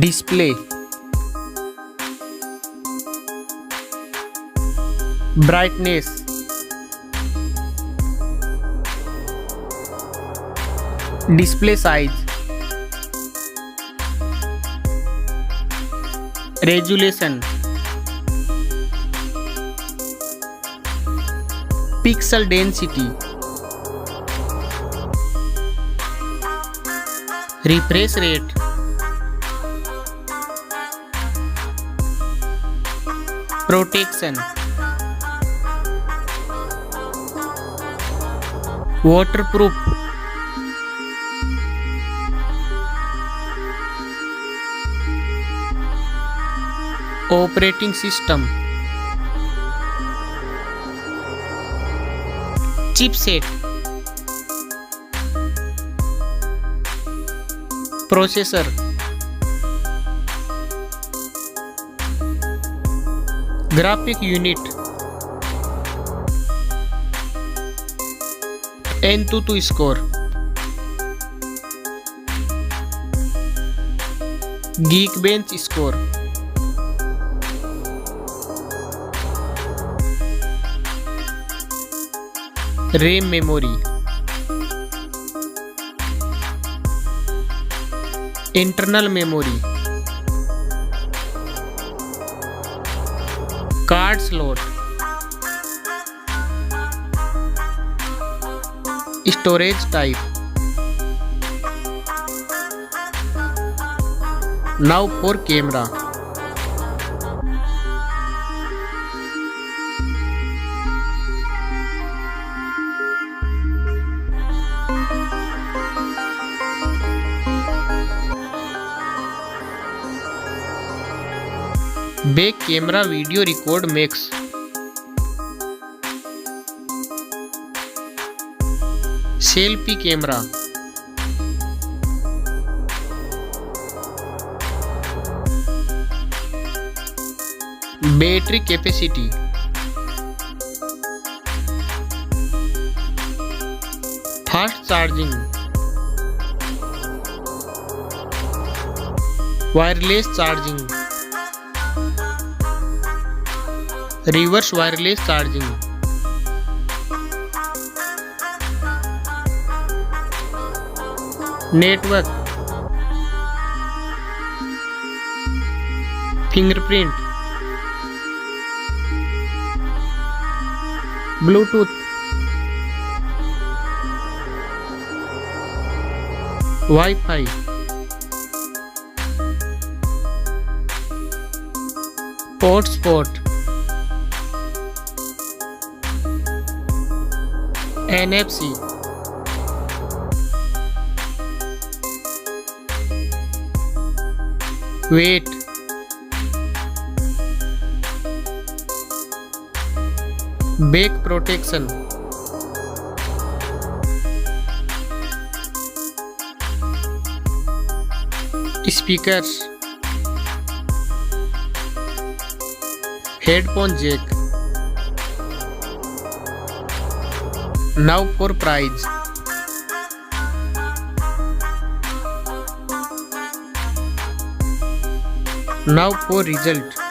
display, brightness, display size, resolution, pixel density, refresh rate, protection, waterproof, operating system, chipset, processor, graphic unit, AnTuTu score, Geekbench score, RAM memory, internal memory, card slot, storage type. Now for camera. Back camera video record max. Selfie camera. Battery capacity. Fast charging. Wireless charging. Reverse wireless charging. Network. Fingerprint. Bluetooth. Wi-Fi. Hotspot. NFC. Weight. Back protection. Speakers. Headphone jack. Now for price. Now for result.